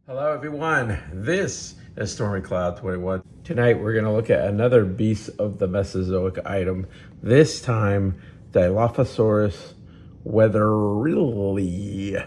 Hello everyone, this is Stormy Cloud 21. Tonight we're going to look at another beast of the Mesozoic item, this time Dilophosaurus wetherilli.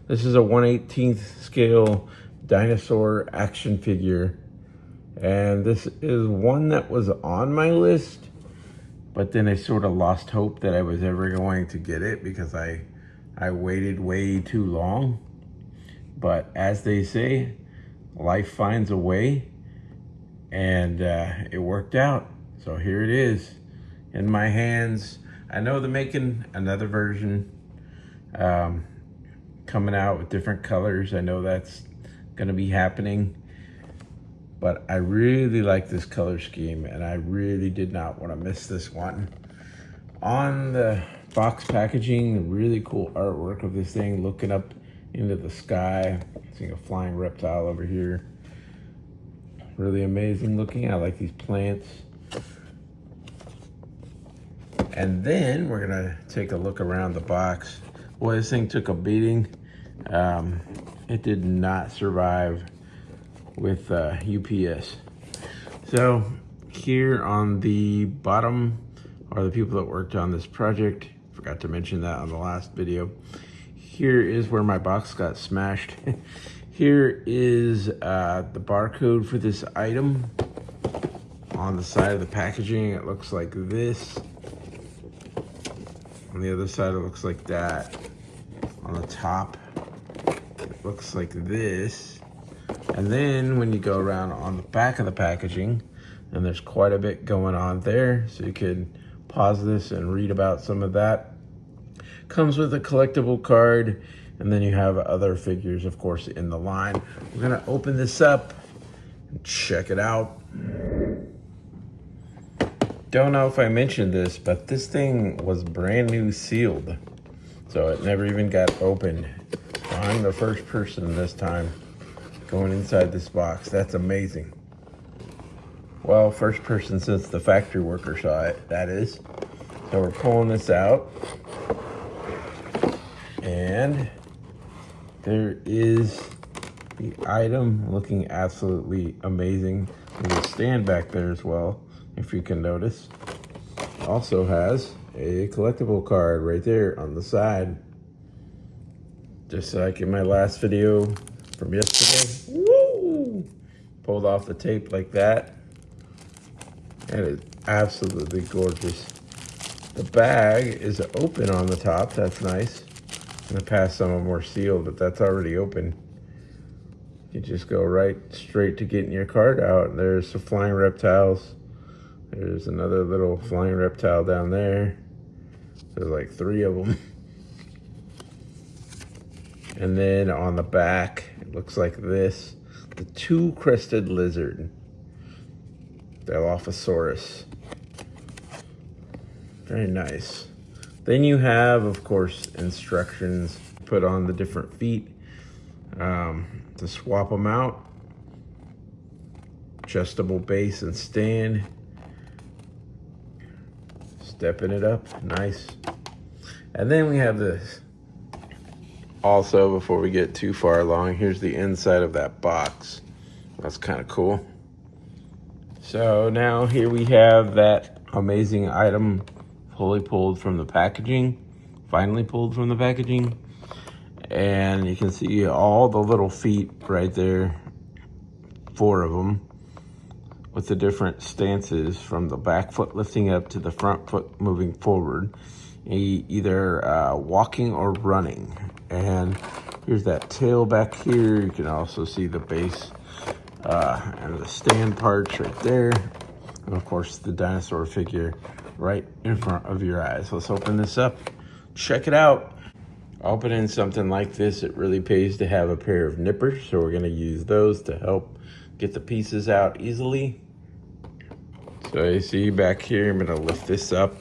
This is a 1/18 scale dinosaur action figure, and this is one that was on my list, but then I sort of lost hope that I was ever going to get it because I waited way too long. But as they say, life finds a way, and it worked out. So here it is in my hands. I know they're making another version coming out with different colors. I know that's going to be happening, but I really like this color scheme, and I really did not want to miss this one. On the box packaging, really cool artwork of this thing looking up into the sky. Seeing a flying reptile over here. Really amazing looking. I like these plants. And then we're gonna take a look around the box. Boy, this thing took a beating. It did not survive with UPS. So here on the bottom are the people that worked on this project. Forgot to mention that on the last video. Here is where my box got smashed. Here is the barcode for this item. On the side of the packaging, it looks like this. On the other side, it looks like that. On the top, it looks like this. And then when you go around on the back of the packaging, and there's quite a bit going on there, so you could pause this and read about some of that. Comes with a collectible card, and then you have other figures, of course, in the line. We're gonna open this up and check it out. Don't know if I mentioned this, but this thing was brand new sealed, so it never even got opened. I'm the first person this time going inside this box. That's amazing. Well, first person since the factory worker saw it, that is. So we're pulling this out. And there is the item looking absolutely amazing. There's a stand back there as well, if you can notice. Also has a collectible card right there on the side. Just like in my last video from yesterday. Woo! Pulled off the tape like that. And it's absolutely gorgeous. The bag is open on the top, that's nice. In the past, some of them were sealed, but that's already open. You just go right straight to getting your card out. There's the flying reptiles. There's another little flying reptile down there. There's like 3 of them. And then on the back, it looks like this. The 2-crested lizard. Dilophosaurus. Very nice. Then you have, of course, instructions put on the different feet to swap them out. Adjustable base and stand. Stepping it up, nice. And then we have this. Also, before we get too far along, here's the inside of that box. That's kind of cool. So now here we have that amazing item fully pulled from the packaging, finally pulled from the packaging. And you can see all the little feet right there, 4 of them, with the different stances from the back foot lifting up to the front foot moving forward, either walking or running. And here's that tail back here. You can also see the base and the stand parts right there. And of course the dinosaur figure right in front of your eyes. Let's open this up, check it out. Opening something like this, it really pays to have a pair of nippers, so we're going to use those to help get the pieces out easily. So you see back here, I'm going to lift this up.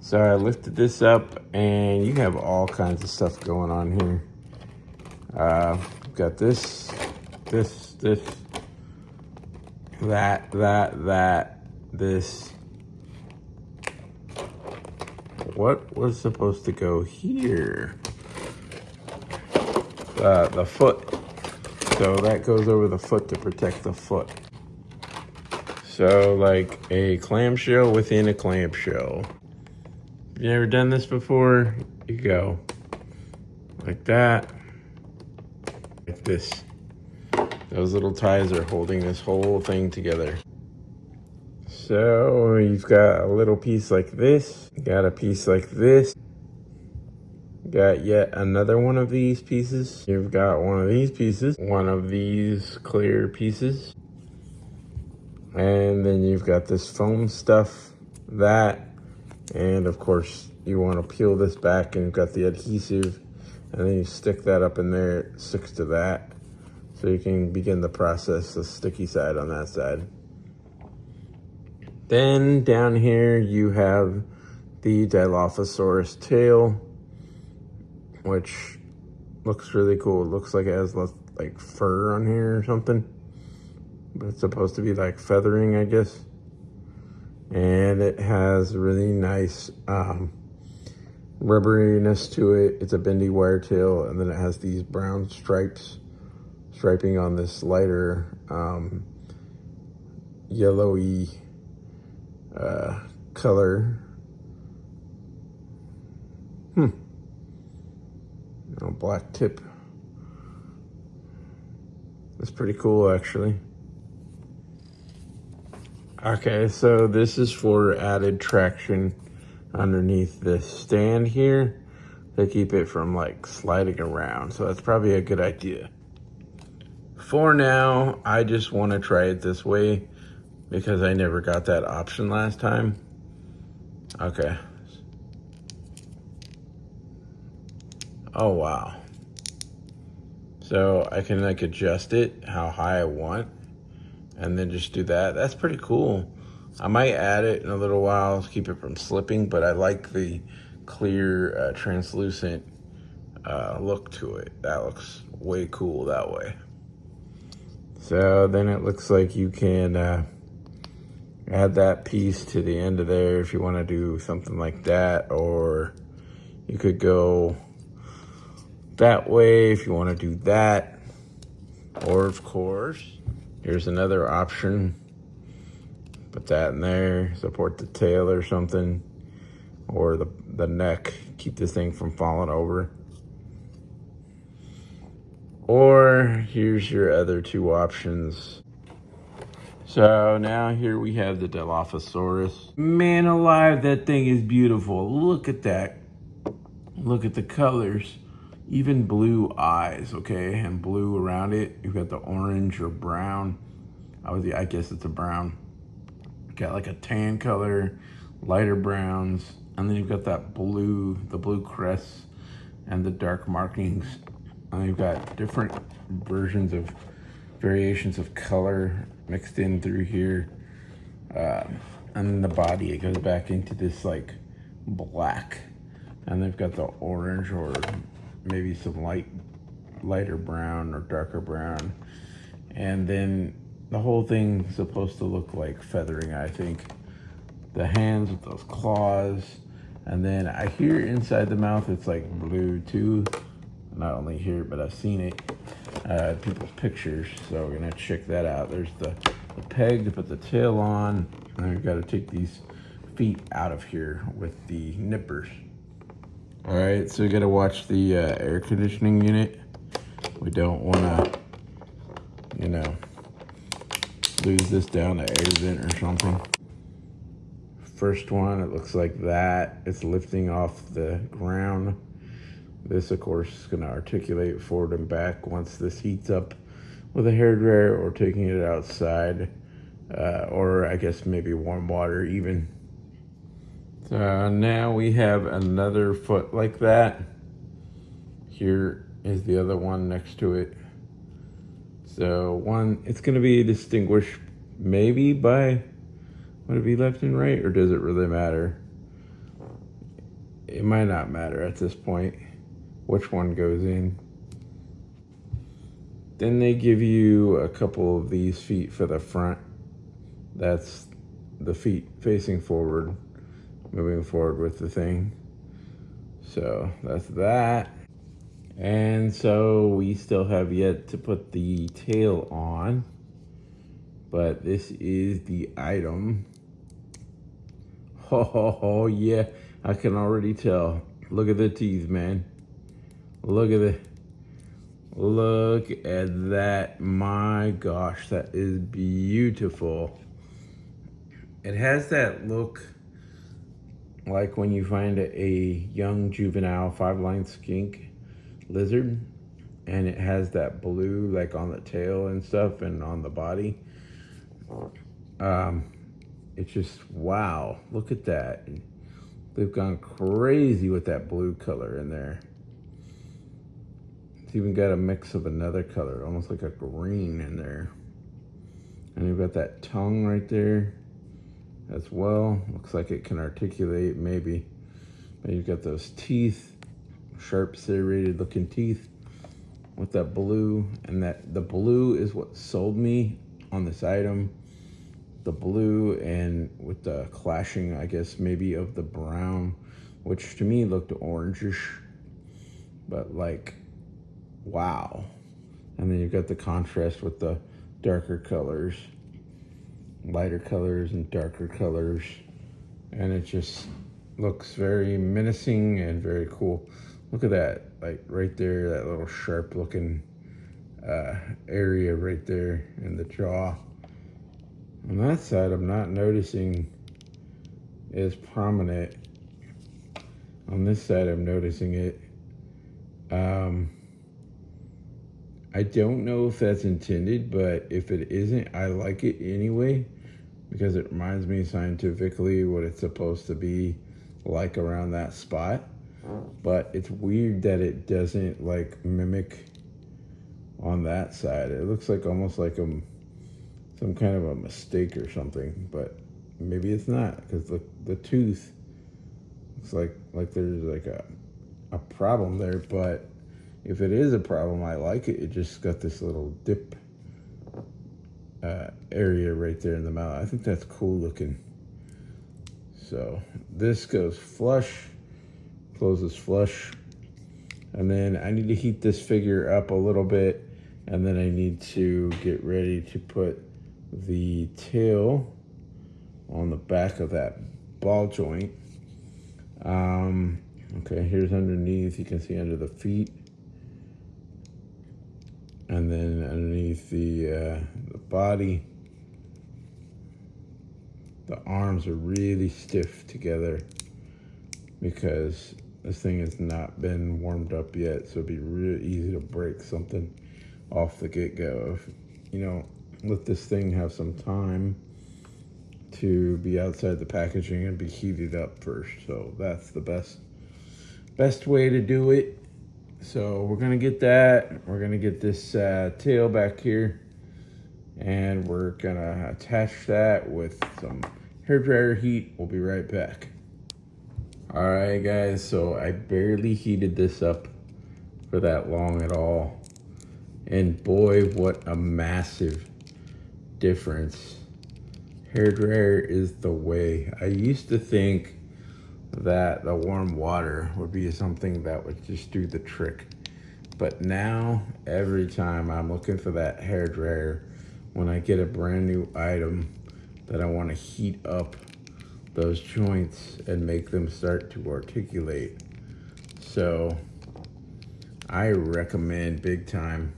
So I lifted this up, and you have all kinds of stuff going on here. Got this, that, this. What was supposed to go here? the foot. So that goes over the foot to protect the foot. So like a clamshell within a clamshell. If you never done this before, you go like that, like this. Those little ties are holding this whole thing together. So you've got a little piece like this, got a piece like this, got yet another one of these pieces. You've got one of these pieces, one of these clear pieces, and then you've got this foam stuff, that, and of course you want to peel this back, and you've got the adhesive, and then you stick that up in there, it sticks to that, so you can begin the process, the sticky side on that side. Then down here you have the Dilophosaurus tail, which looks really cool. It looks like it has like fur on here or something, but it's supposed to be like feathering, I guess. And it has really nice rubberiness to it. It's a bendy wire tail, and then it has these brown striping on this lighter yellowy color. Black tip. That's pretty cool, actually. Okay, so this is for added traction underneath this stand here to keep it from like sliding around. So that's probably a good idea. For now, I just want to try it this way because I never got that option last time. Okay. Oh, wow. So I can like adjust it how high I want and then just do that. That's pretty cool. I might add it in a little while to keep it from slipping, but I like the clear, translucent look to it. That looks way cool that way. So then it looks like you can add that piece to the end of there if you want to do something like that, or you could go that way if you want to do that. Or of course, here's another option. Put that in there, support the tail or something, or the neck, keep this thing from falling over. Or here's your other two options. So now here we have the Dilophosaurus. Man alive, that thing is beautiful. Look at that. Look at the colors. Even blue eyes, okay? And blue around it. You've got the orange or brown. I guess it's a brown. Got like a tan color, lighter browns, and then you've got that blue, the blue crests and the dark markings. And you've got different versions of variations of color mixed in through here. And then the body, it goes back into this like black. And they've got the orange or maybe some lighter brown or darker brown. And then the whole thing's supposed to look like feathering, I think. The hands with those claws. And then I hear inside the mouth it's like blue too. Not only here, but I've seen it, people's pictures. So we're gonna check that out. There's the peg to put the tail on. And we've got to take these feet out of here with the nippers. All right, so we got to watch the air conditioning unit. We don't want to, lose this down to air vent or something. First one, it looks like that. It's lifting off the ground. This, of course, is going to articulate forward and back once this heats up with a hairdryer or taking it outside, or I guess maybe warm water even. So now we have another foot like that. Here is the other one next to it. So one, it's going to be distinguished maybe by, would it be left and right, or does it really matter? It might not matter at this point which one goes in. Then they give you a couple of these feet for the front. That's the feet facing forward, moving forward with the thing. So that's that. And so we still have yet to put the tail on, but this is the item. Oh yeah, I can already tell. Look at the teeth, man. Look at that. My gosh, that is beautiful. It has that look like when you find a young juvenile 5-line skink lizard, and it has that blue like on the tail and stuff and on the body. It's just, wow, look at that. They've gone crazy with that blue color in there. It's even got a mix of another color, almost like a green in there. And you've got that tongue right there as well. Looks like it can articulate, maybe. And you've got those teeth, sharp, serrated looking teeth with that blue. And the blue is what sold me on this item. The blue, and with the clashing, I guess, maybe of the brown, which to me looked orangish, but like, wow. And then you've got the contrast with the darker colors, lighter colors and darker colors, and it just looks very menacing and very cool. Look at that, like right there, that little sharp looking area right there in the jaw. On that side, I'm not noticing as prominent. On this side, I'm noticing it. I don't know if that's intended, but if it isn't, I like it anyway, because it reminds me scientifically what it's supposed to be like around that spot. But it's weird that it doesn't like mimic on that side. It looks like almost like some kind of a mistake or something, but maybe it's not, because the tooth looks like there's like a problem there. But if it is a problem, I like it. It just got this little dip area right there in the mouth. I think that's cool looking. So this goes flush, closes flush, and then I need to heat this figure up a little bit, and then I need to get ready to put the tail on the back of that ball joint. Okay, here's underneath. You can see under the feet, and then underneath the body. The arms are really stiff together because this thing has not been warmed up yet, so it'd be real easy to break something off the get-go. If you know, let this thing have some time to be outside the packaging and be heated up first. So that's the best way to do it. So we're gonna get that. We're gonna get this tail back here, and we're gonna attach that with some hairdryer heat. We'll be right back. All right, guys, so I barely heated this up for that long at all. And boy, what a massive difference. Hairdryer is the way. I used to think that the warm water would be something that would just do the trick. But now, every time I'm looking for that hairdryer, when I get a brand new item that I want to heat up those joints and make them start to articulate. So I recommend big time.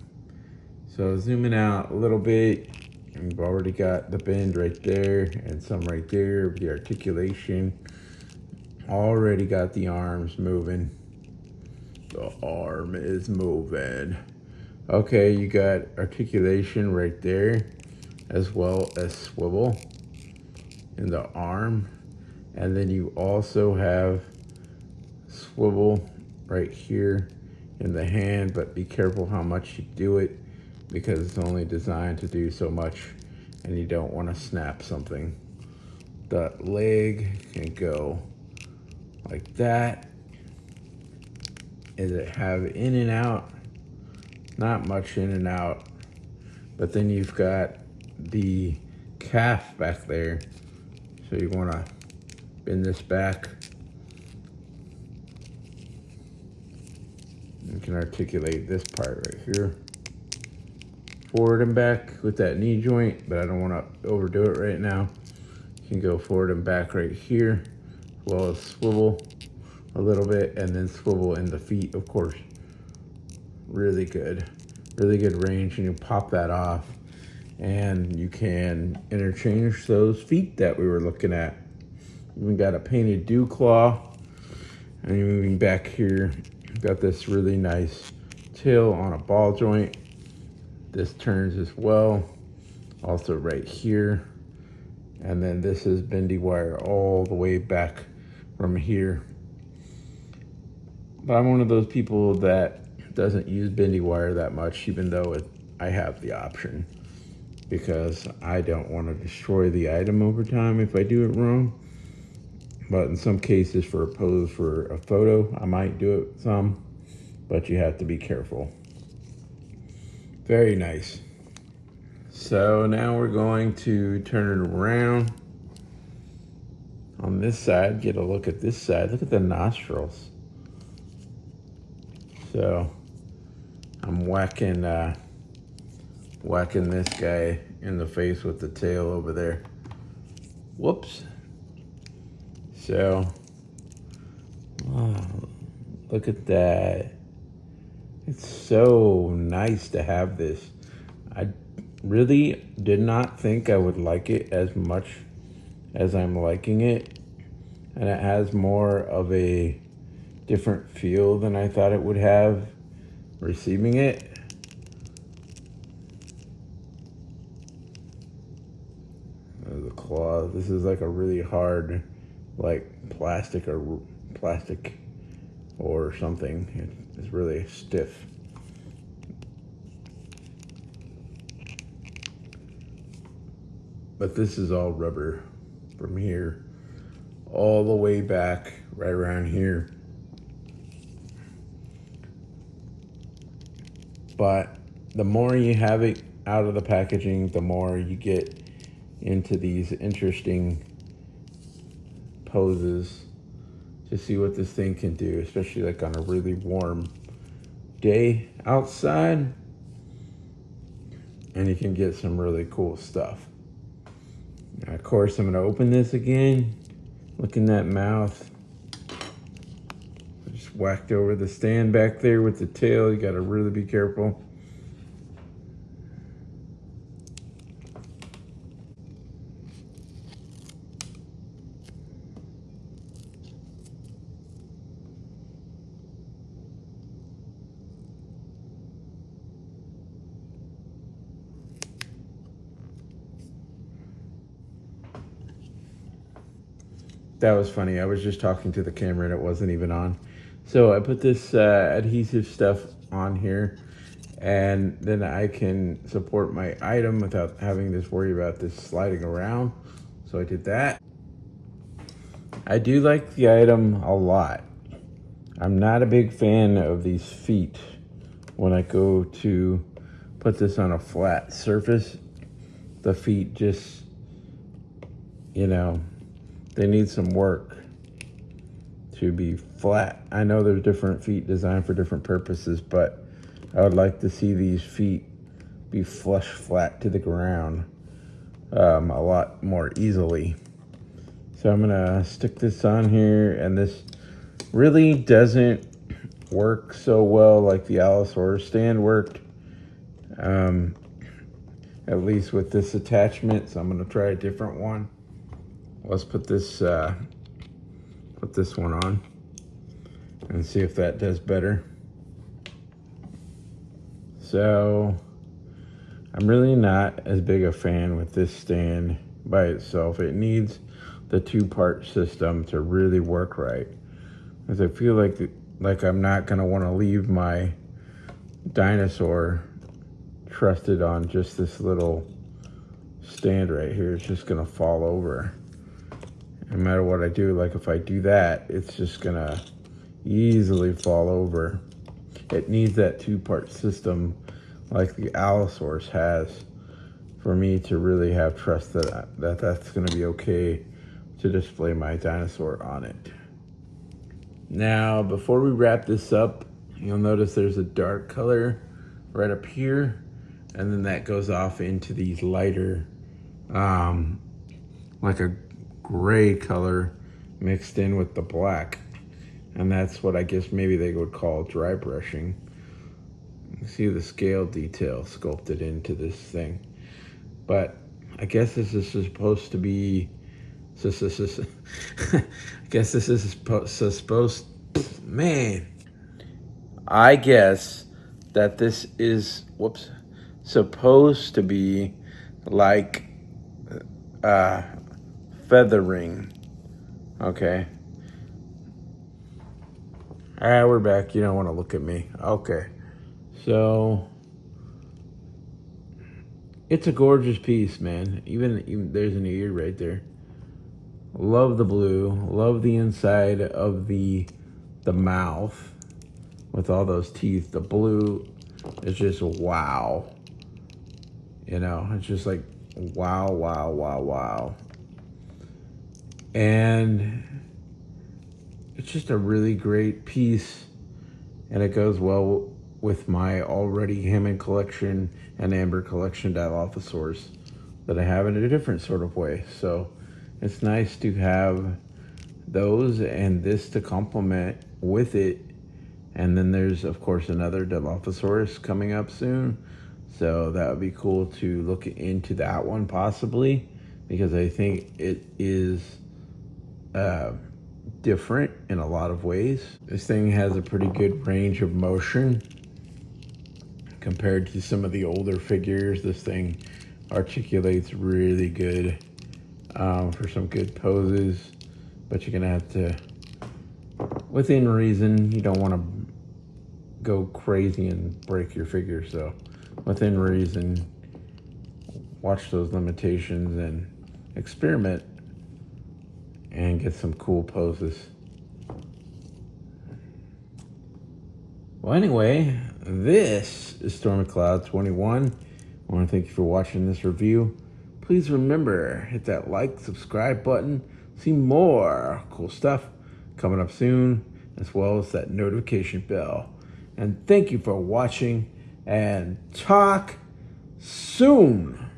So zooming out a little bit, and we've already got the bend right there and some right there, the articulation. Already got the arms moving. The arm is moving. Okay, you got articulation right there, as well as swivel in the arm. And then you also have swivel right here in the hand, but be careful how much you do it, because it's only designed to do so much and you don't want to snap something. The leg can go like that. Is it have in and out? Not much in and out. But then you've got the calf back there. So you want to bend this back. Okay, can articulate this part right here. Forward and back with that knee joint, but I don't want to overdo it right now. You can go forward and back right here, as well as swivel a little bit, and then swivel in the feet, of course. Really good range, and you pop that off, and you can interchange those feet that we were looking at. Even got a painted dew claw, and you're moving back here. Got this really nice tail on a ball joint. This turns as well, also right here. And then this is bendy wire all the way back from here. But I'm one of those people that doesn't use bendy wire that much, even though I have the option, because I don't want to destroy the item over time if I do it wrong. But in some cases, for a pose for a photo, I might do it some, but you have to be careful. Very nice. So now we're going to turn it around on this side, get a look at this side. Look at the nostrils. So I'm whacking this guy in the face with the tail over there. Whoops. So, oh, look at that. It's so nice to have this. I really did not think I would like it as much as I'm liking it. And it has more of a different feel than I thought it would have receiving it. The claw. This is like a really hard, like plastic or something. It's really stiff. But this is all rubber from here all the way back right around here. But the more you have it out of the packaging, the more you get into these interesting poses to see what this thing can do, especially like on a really warm day outside, and you can get some really cool stuff. Now, of course, I'm gonna open this again. Look in that mouth. I just whacked over the stand back there with the tail. You gotta really be careful. That was funny. I was just talking to the camera and it wasn't even on. So I put this adhesive stuff on here, and then I can support my item without having this worry about this sliding around. So I did that. I do like the item a lot. I'm not a big fan of these feet when I go to put this on a flat surface. The feet just, you know, they need some work to be flat. I know there's different feet designed for different purposes, but I would like to see these feet be flush flat to the ground a lot more easily. So I'm gonna stick this on here, and this really doesn't work so well like the Allosaurus stand worked, at least with this attachment. So I'm gonna try a different one. Let's put this one on and see if that does better. So I'm really not as big a fan with this stand by itself. It needs the two-part system to really work right, because I feel like I'm not gonna want to leave my Dinosaur trusted on just this little stand right here. It's just gonna fall over. No matter what I do, like if I do that, it's just gonna easily fall over. It needs that two-part system like the Allosaurus has for me to really have trust that that's gonna be okay to display my Dinosaur on it. Now, before we wrap this up, You'll notice there's a dark color right up here, and then that goes off into these lighter, like a gray color mixed in with the black. And that's what I guess maybe they would call dry brushing. You see the scale detail sculpted into this thing. But I guess this is supposed to be, I guess this is supposed, man. I guess that this is, supposed to be like feathering. Okay. All right, we're back. You don't want to look at me. Okay. So it's a gorgeous piece, man. Even there's an ear right there. Love the blue. Love the inside of the mouth with all those teeth. The blue is just wow. You know, it's just like wow, wow, wow, wow. And it's just a really great piece, and it goes well with my already Hammond collection and Amber collection Dilophosaurus that I have in a different sort of way. So it's nice to have those and this to complement with it. And then there's, of course, another Dilophosaurus coming up soon. So that would be cool to look into that one possibly, because I think it is different in a lot of ways. This thing has a pretty good range of motion compared to some of the older figures. This thing articulates really good for some good poses, but you're gonna have to, within reason, you don't want to go crazy and break your figure. So within reason, watch those limitations and experiment and get some cool poses. Well, anyway, this is Stormy Cloud 21. I want to thank you for watching this review. Please remember, hit that like, subscribe button. See more cool stuff coming up soon, as well as that notification bell. And thank you for watching, and talk soon.